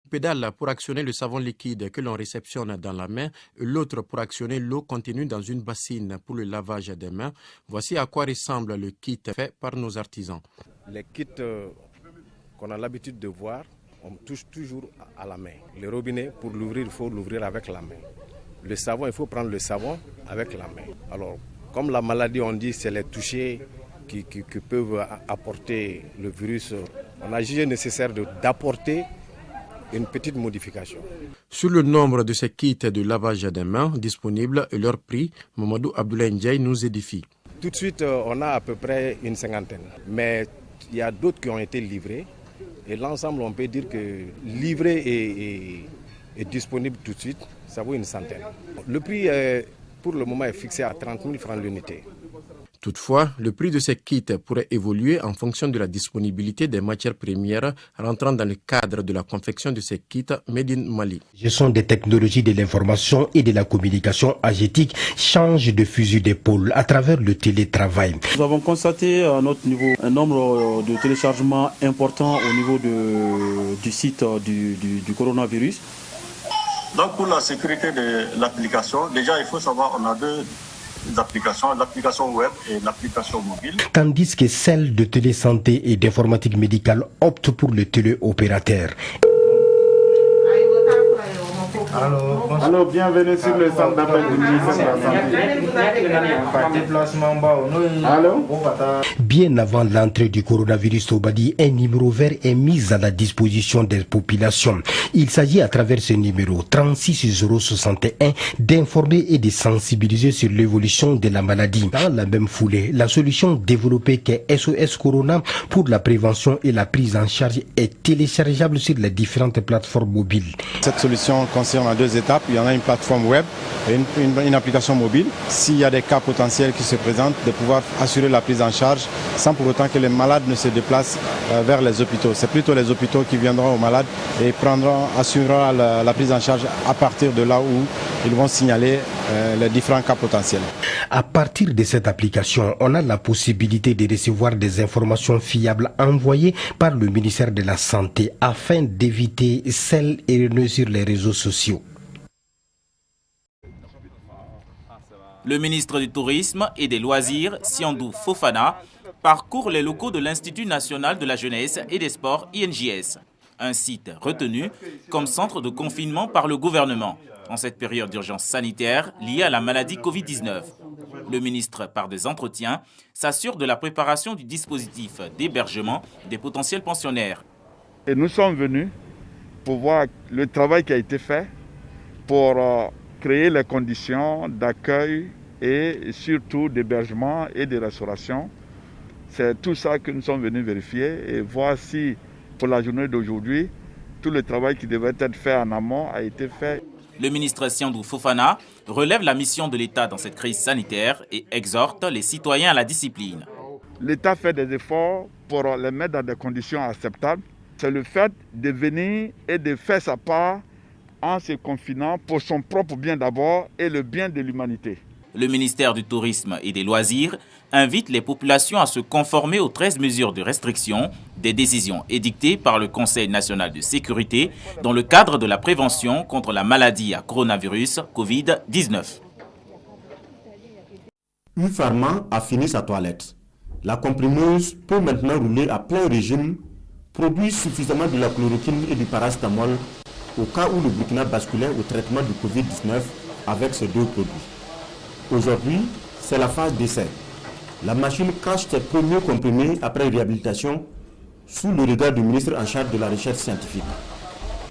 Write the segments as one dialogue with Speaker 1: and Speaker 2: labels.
Speaker 1: Pédale pour actionner le savon liquide que l'on réceptionne dans la main et l'autre pour actionner l'eau contenue dans une bassine pour le lavage des mains. Voici à quoi ressemble le kit fait par nos artisans.
Speaker 2: Les kits qu'on a l'habitude de voir, on touche toujours à la main. Le robinet, pour l'ouvrir, il faut l'ouvrir avec la main. Le savon, il faut prendre le savon avec la main. Alors, comme la maladie, on dit, c'est les touchés qui peuvent apporter le virus, on a jugé nécessaire d'apporter une petite modification.
Speaker 1: Sur le nombre de ces kits de lavage des mains disponibles et leur prix, Mamadou Abdoulaye Ndiaye nous édifie.
Speaker 2: Tout de suite, on a à peu près une 50aine. Mais il y a d'autres qui ont été livrés. Et l'ensemble, on peut dire que livré et disponible tout de suite, ça vaut une 100aine. Le prix, pour le moment, est fixé à 30 000 francs l'unité.
Speaker 1: Toutefois, le prix de ces kits pourrait évoluer en fonction de la disponibilité des matières premières rentrant dans le cadre de la confection de ces kits Made in Mali.
Speaker 3: Gestion des technologies de l'information et de la communication AGETIC change de fusil d'épaule à travers le télétravail.
Speaker 4: Nous avons constaté à notre niveau un nombre de téléchargements important au niveau du site du coronavirus.
Speaker 5: Donc pour la sécurité de l'application, déjà il faut savoir, on a deux applications, l'application web et l'application mobile.
Speaker 3: Tandis que celle de télésanté et d'informatique médicale opte pour le téléopérateur.
Speaker 6: Alors, bienvenue sur le centre d'appel du ministère de la Santé. Allô?
Speaker 3: Bien avant l'entrée du coronavirus au Badi, un numéro vert est mis à la disposition des populations. Il s'agit à travers ce numéro 36061 d'informer et de sensibiliser sur l'évolution de la maladie. Dans la même foulée, la solution développée qu'est SOS Corona pour la prévention et la prise en charge est téléchargeable sur les différentes plateformes mobiles.
Speaker 6: Cette solution concerne en deux étapes. Il y en a une plateforme web et une application mobile. S'il y a des cas potentiels qui se présentent, de pouvoir assurer la prise en charge sans pour autant que les malades ne se déplacent vers les hôpitaux. C'est plutôt les hôpitaux qui viendront aux malades et assureront la prise en charge à partir de là où ils vont signaler les différents cas potentiels.
Speaker 3: À partir de cette application, on a la possibilité de recevoir des informations fiables envoyées par le ministère de la Santé afin d'éviter celles erronées sur les réseaux sociaux.
Speaker 7: Le ministre du Tourisme et des Loisirs, Siandou Fofana, parcourt les locaux de l'Institut national de la jeunesse et des sports INJS, un site retenu comme centre de confinement par le gouvernement en cette période d'urgence sanitaire liée à la maladie Covid-19. Le ministre, par des entretiens, s'assure de la préparation du dispositif d'hébergement des potentiels pensionnaires.
Speaker 8: Et nous sommes venus pour voir le travail qui a été fait pour créer les conditions d'accueil et surtout d'hébergement et de restauration. C'est tout ça que nous sommes venus vérifier et voir si pour la journée d'aujourd'hui, tout le travail qui devait être fait en amont a été fait.
Speaker 7: Le ministre Siandou Fofana relève la mission de l'État dans cette crise sanitaire et exhorte les citoyens à la discipline.
Speaker 8: L'État fait des efforts pour les mettre dans des conditions acceptables. C'est le fait de venir et de faire sa part en se confinant pour son propre bien d'abord et le bien de l'humanité.
Speaker 7: Le ministère du Tourisme et des Loisirs invite les populations à se conformer aux 13 mesures de restriction des décisions édictées par le Conseil national de sécurité dans le cadre de la prévention contre la maladie à coronavirus Covid-19.
Speaker 9: Une pharma a fini sa toilette. La comprimeuse peut maintenant rouler à plein régime, produit suffisamment de la chloroquine et du paracétamol au cas où le Burkina basculait au traitement du Covid-19 avec ces deux produits. Aujourd'hui, c'est la phase d'essai. La machine crache ses premiers comprimés après réhabilitation sous le regard du ministre en charge de la recherche scientifique.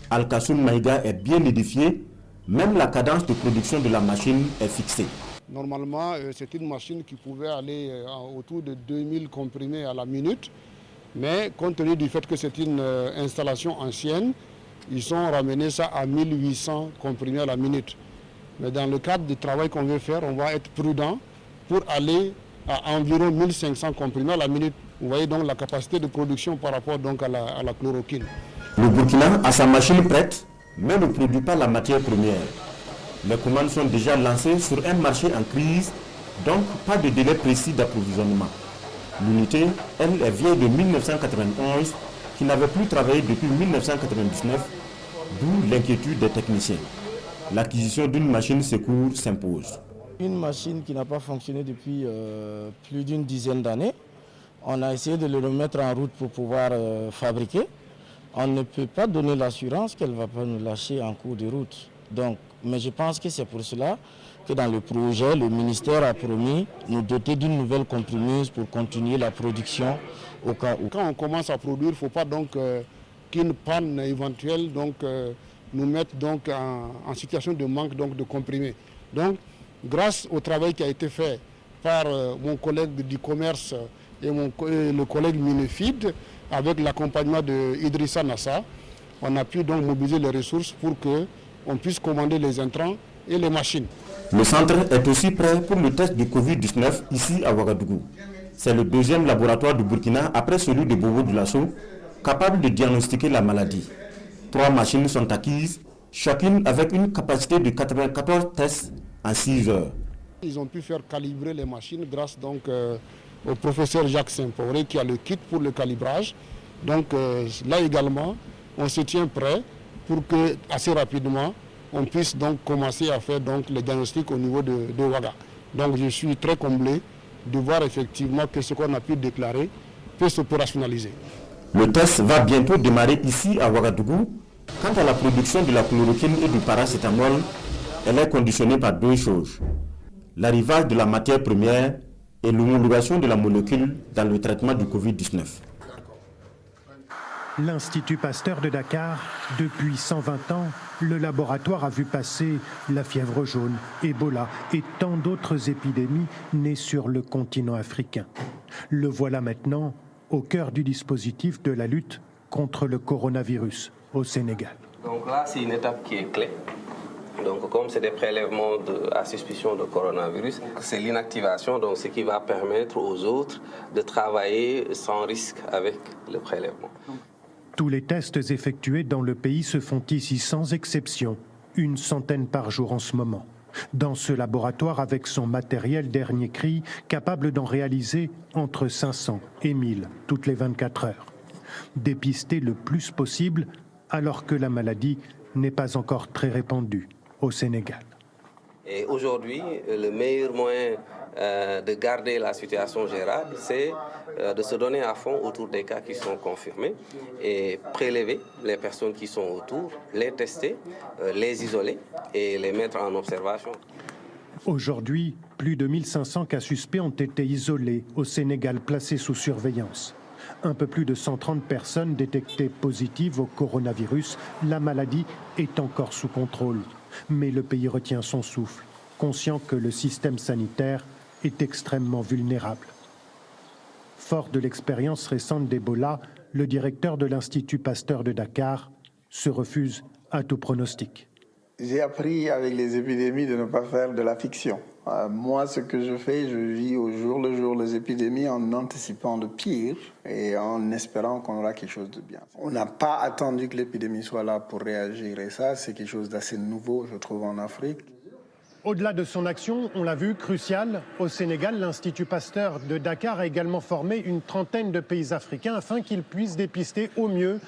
Speaker 9: Al-Kassoum Maïga est bien édifié, même la cadence de production de la machine est fixée.
Speaker 10: Normalement, c'est une machine qui pouvait aller autour de 2000 comprimés à la minute, mais compte tenu du fait que c'est une installation ancienne, ils ont ramené ça à 1800 comprimés à la minute. Mais dans le cadre du travail qu'on veut faire, on va être prudent pour aller à environ 1500 comprimés à la minute. Vous voyez donc la capacité de production par rapport donc à la chloroquine.
Speaker 9: Le Burkina a sa machine prête, mais ne produit pas la matière première. Les commandes sont déjà lancées sur un marché en crise, donc pas de délai précis d'approvisionnement. L'unité, elle, est vieille de 1991, qui n'avait plus travaillé depuis 1999, d'où l'inquiétude des techniciens. L'acquisition d'une machine secours s'impose.
Speaker 11: Une machine qui n'a pas fonctionné depuis plus d'une dizaine d'années. On a essayé de le remettre en route pour pouvoir fabriquer. On ne peut pas donner l'assurance qu'elle ne va pas nous lâcher en cours de route. Donc, mais je pense que c'est pour cela que dans le projet, le ministère a promis nous doter d'une nouvelle comprimeuse pour continuer la production au cas où.
Speaker 10: Quand on commence à produire, il ne faut pas donc qu'une panne éventuelle nous mette donc en situation de manque donc, de comprimés. Donc, grâce au travail qui a été fait par mon collègue du commerce et le collègue Minefid, avec l'accompagnement de Idrissa Nassa, on a pu donc mobiliser les ressources pour qu'on puisse commander les intrants et les machines.
Speaker 9: Le centre est aussi prêt pour le test du Covid-19 ici à Ouagadougou. C'est le deuxième laboratoire du Burkina après celui de Bobo-Dioulasso, capable de diagnostiquer la maladie. 3 machines sont acquises, chacune avec une capacité de 94 tests en 6 heures.
Speaker 10: Ils ont pu faire calibrer les machines grâce donc au professeur Jacques Saint-Poré qui a le kit pour le calibrage. Donc là également, on se tient prêt pour que assez rapidement on puisse donc commencer à faire donc les diagnostics au niveau de Ouaga. Donc je suis très comblé de voir effectivement que ce qu'on a pu déclarer peut s'opérationnaliser.
Speaker 9: Le test va bientôt démarrer ici à Ouagadougou. Quant à la production de la chloroquine et du paracétamol, elle est conditionnée par 2 choses. L'arrivage de la matière première et l'homologation de la molécule dans le traitement du Covid-19.
Speaker 12: L'Institut Pasteur de Dakar, depuis 120 ans, le laboratoire a vu passer la fièvre jaune, Ebola et tant d'autres épidémies nées sur le continent africain. Le voilà maintenant au cœur du dispositif de la lutte contre le coronavirus au Sénégal.
Speaker 13: Donc là, c'est une étape qui est clé. Donc comme c'est des prélèvements à suspicion de coronavirus, c'est l'inactivation, donc ce qui va permettre aux autres de travailler sans risque avec le prélèvement.
Speaker 12: Tous les tests effectués dans le pays se font ici sans exception, 100 par jour en ce moment. Dans ce laboratoire avec son matériel dernier cri, capable d'en réaliser entre 500 et 1000 toutes les 24 heures. Dépister le plus possible alors que la maladie n'est pas encore très répandue au Sénégal.
Speaker 13: Et aujourd'hui, le meilleur moyen de garder la situation gérable, c'est de se donner à fond autour des cas qui sont confirmés et prélever les personnes qui sont autour, les tester, les isoler et les mettre en observation.
Speaker 12: Aujourd'hui, plus de 1500 cas suspects ont été isolés au Sénégal, placés sous surveillance. Un peu plus de 130 personnes détectées positives au coronavirus. La maladie est encore sous contrôle. Mais le pays retient son souffle, conscient que le système sanitaire est extrêmement vulnérable. Fort de l'expérience récente d'Ebola, le directeur de l'Institut Pasteur de Dakar se refuse à tout pronostic.
Speaker 14: J'ai appris avec les épidémies de ne pas faire de la fiction. Moi, ce que je fais, je vis au jour le jour les épidémies en anticipant le pire et en espérant qu'on aura quelque chose de bien. On n'a pas attendu que l'épidémie soit là pour réagir et ça, c'est quelque chose d'assez nouveau, je trouve, en Afrique.
Speaker 12: Au-delà de son action, on l'a vu, cruciale, au Sénégal, l'Institut Pasteur de Dakar a également formé une trentaine de pays africains afin qu'ils puissent dépister au mieux